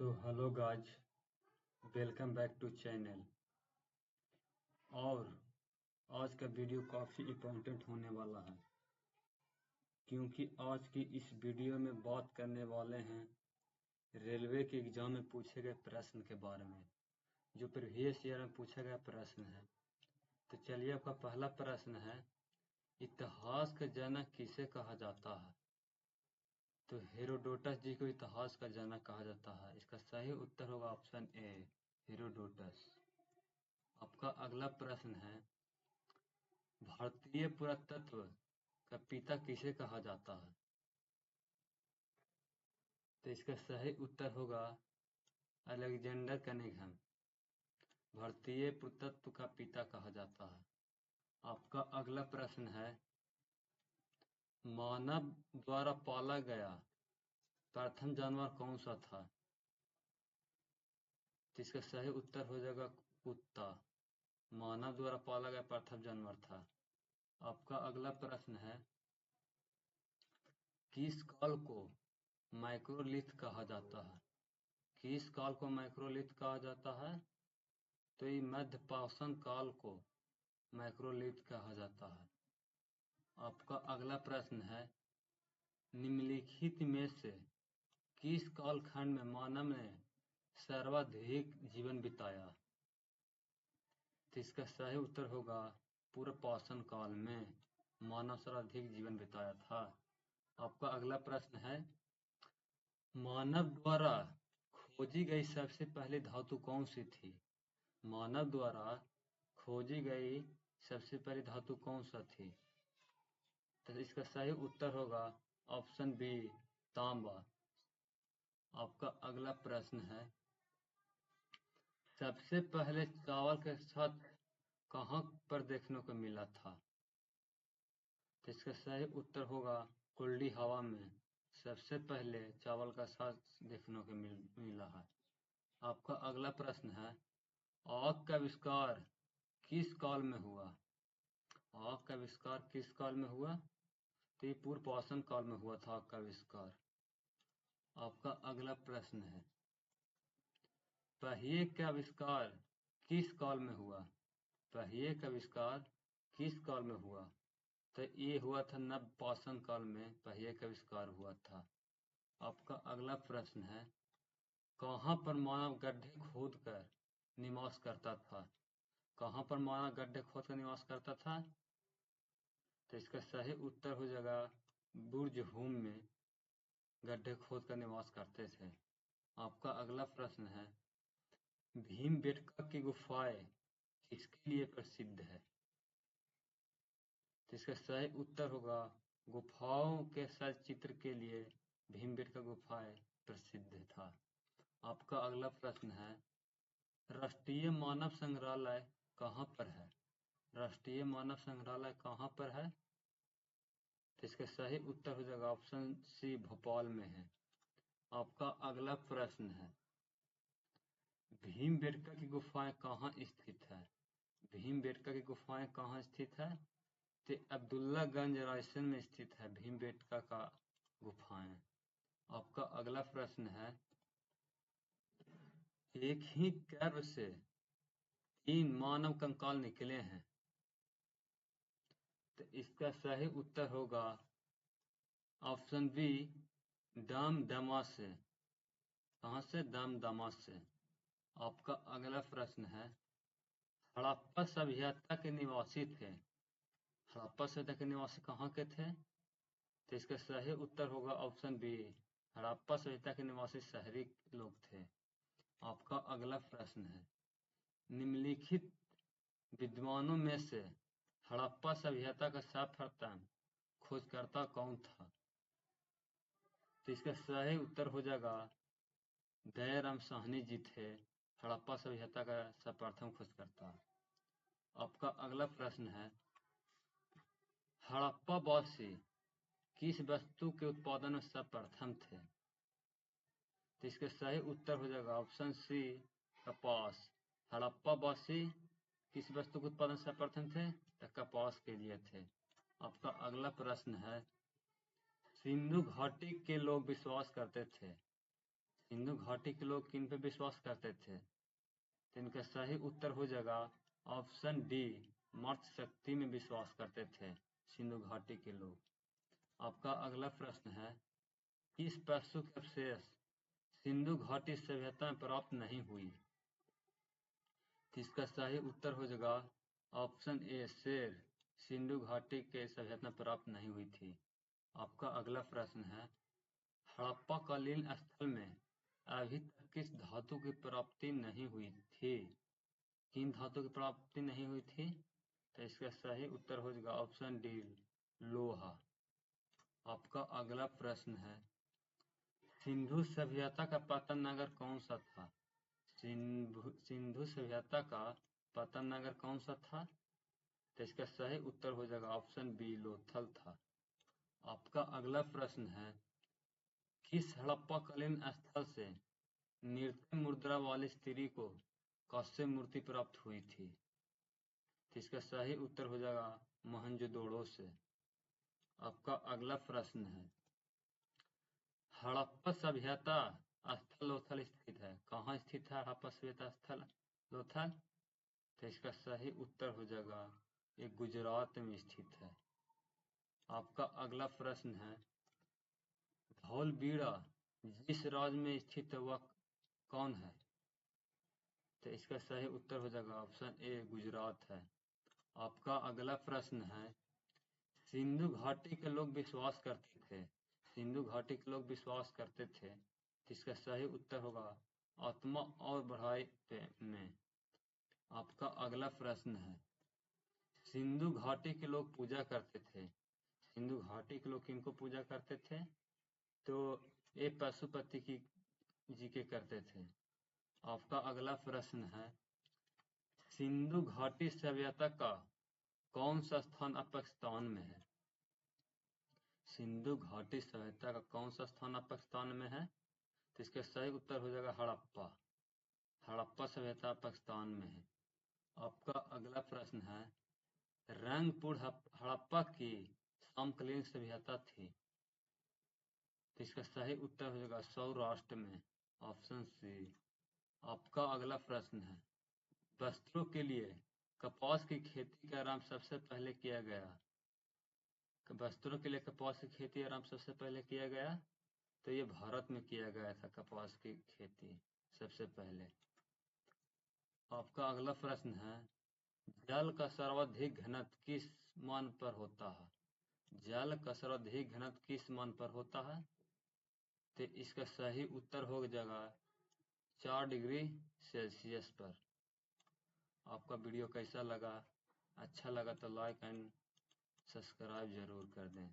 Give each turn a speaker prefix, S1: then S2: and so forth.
S1: तो hello guys, welcome back to channel. और आज का वीडियो काफ़ी इम्पोर्टेंट होने वाला है, क्योंकि आज की इस वीडियो में बात करने वाले हैं रेलवे के एग्ज़ाम में पूछे गए प्रश्न के बारे में, जो प्रीवियस ईयर में पूछा गया प्रश्न है। तो चलिए, आपका पहला प्रश्न है, इतिहास का जनक किसे कहा जाता है? तो हेरोडोटस जी को इतिहास का जनक कहा जाता है। इसका सही उत्तर होगा ऑप्शन ए, हेरोडोटस। आपका अगला प्रश्न है, भारतीय पुरातत्व का पिता किसे कहा जाता है? तो इसका सही उत्तर होगा अलेक्जेंडर कनिंघम। भारतीय पुरातत्व का पिता कहा जाता है। आपका अगला प्रश्न है, मानव द्वारा पाला गया प्रथम जानवर कौन सा था? तो इसका सही उत्तर हो जाएगा कुत्ता। मानव द्वारा पाला गया प्रथम जानवर था। आपका अगला प्रश्न है, किस काल को माइक्रोलिथ कहा जाता है? किस काल को माइक्रोलिथ कहा जाता है? तो ये मध्यपाषाण काल को माइक्रोलिथ कहा जाता है। आपका अगला प्रश्न है, निम्नलिखित में से किस कालखंड में मानव ने सर्वाधिक जीवन बिताया? तो इसका सही उत्तर होगा पूर्वपाषाण काल में मानव सर्वाधिक जीवन बिताया था। आपका अगला प्रश्न है, मानव द्वारा खोजी गई सबसे पहली धातु कौन सी थी? मानव द्वारा खोजी गई सबसे पहली धातु कौन सा थी? तो इसका सही उत्तर होगा ऑप्शन बी, तांबा। आपका अगला प्रश्न है, सबसे पहले चावल के साथ कहाँ पर देखने को मिला था? तो इसका सही उत्तर होगा कुल्डी हवा में सबसे पहले चावल का साथ देखने को मिला है। आपका अगला प्रश्न है, आग का आविष्कार किस काल में हुआ? आग का आविष्कार किस काल में हुआ? तो ये पूर्वपाषाण काल में हुआ था आग का आविष्कार। आपका अगला प्रश्न है, पहिए का आविष्कार किस काल में हुआ? पहिए का आविष्कार किस काल में हुआ? तो ये हुआ था नवपाषाण काल में पहिए का आविष्कार हुआ था। आपका अगला प्रश्न है, कहाँ पर मानव गड्ढे खोद कर निवास करता था? कहाँ पर मानव गड्ढे खोद कर निवास करता था? तो इसका सही उत्तर हो जाएगा बुर्ज हूम में गड्ढे खोद कर निवास करते थे। आपका अगला प्रश्न है, भीमबेटका की गुफाएं किसके लिए प्रसिद्ध है? तो इसका सही उत्तर होगा गुफाओं के सचित्र के लिए भीमबेटका गुफाएं प्रसिद्ध था। आपका अगला प्रश्न है, राष्ट्रीय मानव संग्रहालय कहाँ पर है? राष्ट्रीय मानव संग्रहालय कहाँ पर है? तो इसका सही उत्तर हो जाएगा ऑप्शन सी, भोपाल में है। आपका अगला प्रश्न है, भीमबेटका की गुफाएं कहाँ स्थित है? भीमबेटका की गुफाएं कहाँ स्थित है? तो अब्दुल्लागंज रायसेन में स्थित है भीमबेटका का गुफाएं। आपका अगला प्रश्न है, एक ही गर्भ से 3 मानव कंकाल निकले हैं। तो इसका सही उत्तर होगा ऑप्शन बी, दमदमा से। कहाँ से? दमदमा से। आपका अगला प्रश्न है, हड़प्पा सभ्यता के निवासी थे। हड़प्पा सभ्यता के निवासी कहाँ के थे? तो इसका सही उत्तर होगा ऑप्शन बी, हड़प्पा सभ्यता के निवासी शहरी लोग थे। आपका अगला प्रश्न है, निम्नलिखित विद्वानों में से हड़प्पा सभ्यता का सर्वप्रथम खोजकर्ता कौन था? तो इसका सही उत्तर हो जाएगा दयाराम साहनी जी थे हड़प्पा सभ्यता का सर्वप्रथम खोजकर्ता। आपका अगला प्रश्न है, हड़प्पावासी किस वस्तु के उत्पादन में सर्वप्रथम थे? तो इसका सही उत्तर हो जाएगा ऑप्शन सी, कपास। हड़प्पावासी किस वस्तु के उत्पादन सर्वप्रथम थे? तो कपास के लिए थे। आपका अगला प्रश्न है, सिंधु घाटी के लोग विश्वास करते थे, सिंधु घाटी के लोग किन पे विश्वास करते थे? तो इनका सही उत्तर हो जाएगा ऑप्शन डी, मर्द शक्ति में विश्वास करते थे सिंधु घाटी के लोग। आपका अगला प्रश्न है, किस पशु के अवशेष सिंधु घाटी सभ्यता में प्राप्त नहीं हुई? तो इसका सही उत्तर हो जाएगा ऑप्शन ए, शेर सिंधु घाटी के सभ्यता में प्राप्त नहीं हुई थी। आपका अगला प्रश्न है, हड़प्पा कालीन स्थल में अभी तक किस धातु की प्राप्ति नहीं हुई थी? किन धातु की प्राप्ति नहीं हुई थी? तो इसका सही उत्तर हो जाएगा ऑप्शन डी, लोहा। आपका अगला प्रश्न है, सिंधु सभ्यता का पतन नगर कौन सा था? सिंधु सभ्यता का पतन नगर कौन सा था? तो इसका सही उत्तर हो जाएगा ऑप्शन बी, लोथल था। आपका अगला प्रश्न है, किस हड़प्पाकालीन स्थल से नृत्य मुद्रा वाली स्त्री को कस्य मूर्ति प्राप्त हुई थी? तो इसका सही उत्तर हो जाएगा मोहनजोदड़ो से। आपका अगला प्रश्न है, हड़प्पा सभ्यता स्थल लोथल स्थित है। कहाँ स्थित है हड़प्पा सभ्यता स्थल लोथल? तो इसका सही उत्तर हो जाएगा ये गुजरात में स्थित है। आपका अगला प्रश्न है, धौलवीरा जिस राज्य में स्थित है वह कौन है? तो इसका सही उत्तर हो जाएगा ऑप्शन ए, गुजरात है। आपका अगला प्रश्न है, सिंधु घाटी के लोग विश्वास करते थे, सिंधु घाटी के लोग विश्वास करते थे, इसका सही उत्तर होगा आत्मा और बढ़ाई में। आपका अगला प्रश्न है, सिंधु घाटी के लोग पूजा करते थे, सिंधु घाटी के लोग किनको पूजा करते थे? तो ये पशुपति की जी के करते थे। आपका अगला प्रश्न है, सिंधु घाटी सभ्यता का कौन सा स्थान अब पाकिस्तान में है? सिंधु घाटी सभ्यता का कौन सा स्थान अब पाकिस्तान में है? तो इसका सही उत्तर हो जाएगा हड़प्पा। हड़प्पा सभ्यता पाकिस्तान में है। आपका अगला प्रश्न है, रंगपुर हड़प्पा की समकालीन सभ्यता थी। तो इसका सही उत्तर हो जाएगा सौराष्ट्र में, ऑप्शन सी। आपका अगला प्रश्न है, वस्त्रों के लिए कपास की खेती का आरंभ सबसे पहले किया गया? वस्त्रों के लिए कपास की खेती आरंभ सबसे पहले किया गया? तो ये भारत में किया गया था कपास की खेती सबसे पहले। आपका अगला प्रश्न है, जल का सर्वाधिक घनत्व किस मान पर होता है? जल का सर्वाधिक घनत्व किस मान पर होता है? तो इसका सही उत्तर हो जाएगा 4 डिग्री सेल्सियस पर। आपका वीडियो कैसा लगा? अच्छा लगा तो लाइक एंड सब्सक्राइब जरूर कर दें।